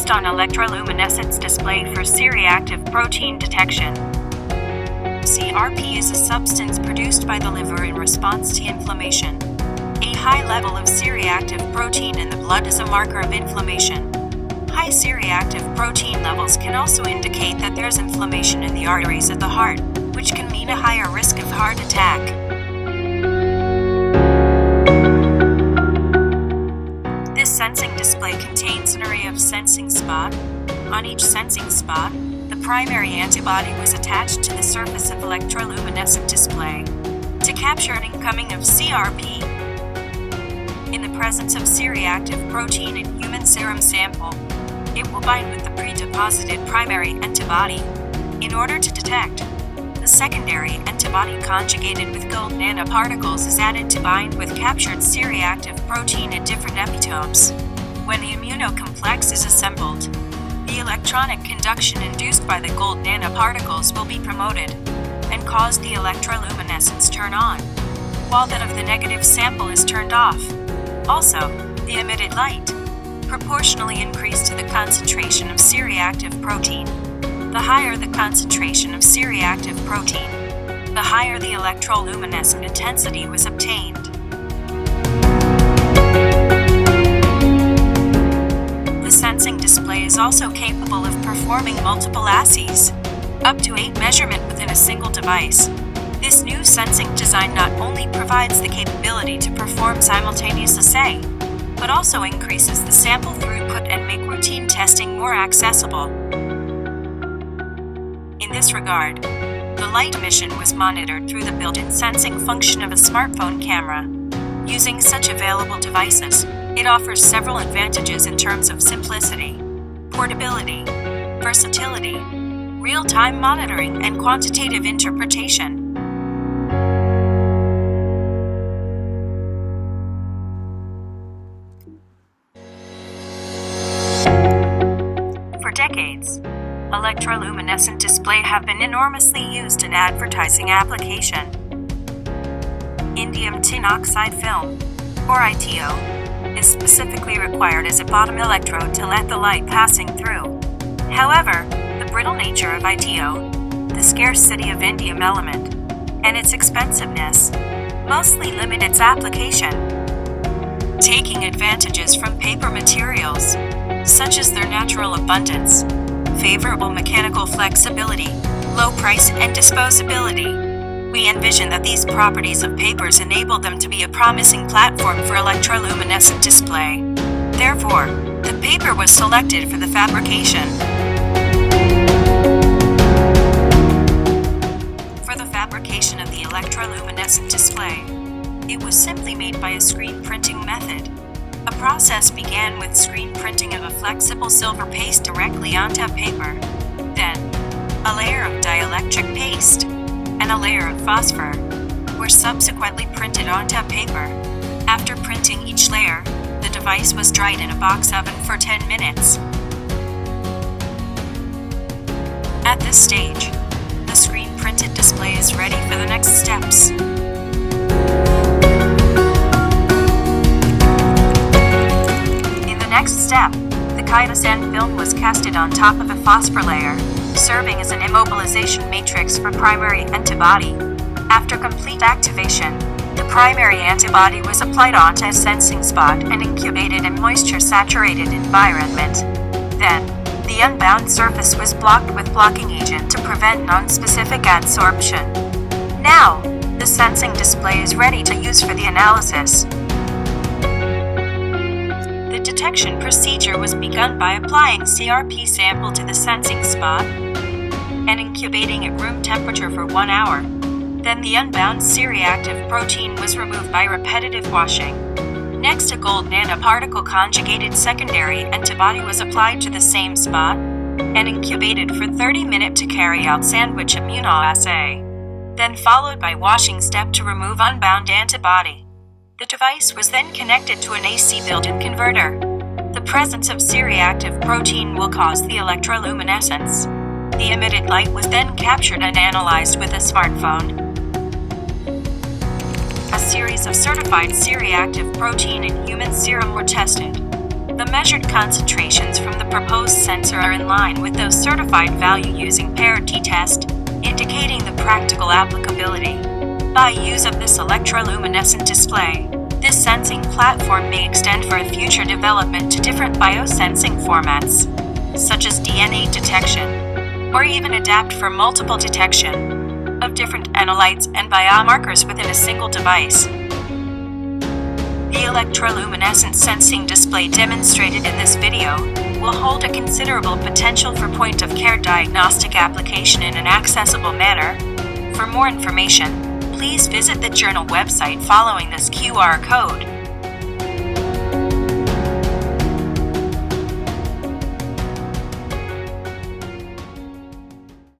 based on electroluminescence display for C-reactive protein detection. CRP is a substance produced by the liver in response to inflammation. A high level of C-reactive protein in the blood is a marker of inflammation. High C-reactive protein levels can also indicate that there's inflammation in the arteries of the heart, which can mean a higher risk of heart attack. This sensing display contains an array of sensing spots. On each sensing spot, the primary antibody was attached to the surface of electroluminescent display to capture an incoming of CRP. In the presence of C-reactive protein in human serum sample, it will bind with the pre-deposited primary antibody in order to detect. The secondary antibody conjugated with gold nanoparticles is added to bind with captured C-reactive protein at different epitopes. When the immunocomplex is assembled, the electronic conduction induced by the gold nanoparticles will be promoted and cause the electroluminescence turn on, while that of the negative sample is turned off. Also, the emitted light proportionally increase to the concentration of C-reactive protein. The higher the concentration of C-reactive protein, the higher the electroluminescent intensity was obtained. The sensing display is also capable of performing multiple assays, up to 8 measurements within a single device. This new sensing design not only provides the capability to perform simultaneous assay, but also increases the sample throughput and make routine testing more accessible. In this regard, the light emission was monitored through the built-in sensing function of a smartphone camera. Using such available devices, it offers several advantages in terms of simplicity, portability, versatility, real-time monitoring, and quantitative interpretation. For decades, electroluminescent display have been enormously used in advertising application. Indium tin oxide film, or ITO, is specifically required as a bottom electrode to let the light passing through. However, the brittle nature of ITO, the scarcity of indium element, and its expensiveness mostly limit its application. Taking advantages from paper materials, such as their natural abundance, favorable mechanical flexibility, low price, and disposability, we envision that these properties of papers enable them to be a promising platform for electroluminescent display. Therefore, the paper was selected for the fabrication. For the fabrication of the electroluminescent display, it was simply made by a screen printing method. A process began with screen printing of a flexible silver paste directly onto paper, then a layer of dielectric paste and a layer of phosphor were subsequently printed onto paper. After printing each layer, the device was dried in a box oven for 10 minutes. At this stage, the screen-printed display is ready for the next steps. In the next step, the chitosan film was casted on top of a phosphor layer, serving as an immobilization matrix for primary antibody. After complete activation, the primary antibody was applied onto a sensing spot and incubated in moisture-saturated environment. Then, the unbound surface was blocked with blocking agent to prevent non-specific adsorption. Now, the sensing display is ready to use for the analysis. The detection procedure was begun by applying CRP sample to the sensing spot and incubating at room temperature for 1 hour. Then the unbound C-reactive protein was removed by repetitive washing. Next, a gold nanoparticle conjugated secondary antibody was applied to the same spot and incubated for 30 minutes to carry out sandwich immunoassay, then followed by washing step to remove unbound antibody. The device was then connected to an AC built-in converter. The presence of C-reactive protein will cause the electroluminescence. The emitted light was then captured and analyzed with a smartphone. A series of certified C-reactive protein in human serum were tested. The measured concentrations from the proposed sensor are in line with those certified value using paired t-test, indicating the practical applicability. By use of this electroluminescent display, this sensing platform may extend for a future development to different biosensing formats, such as DNA detection, or even adapt for multiple detection of different analytes and biomarkers within a single device. The electroluminescent sensing display demonstrated in this video will hold a considerable potential for point-of-care diagnostic application in an accessible manner. For more information, please visit the journal website following this QR code.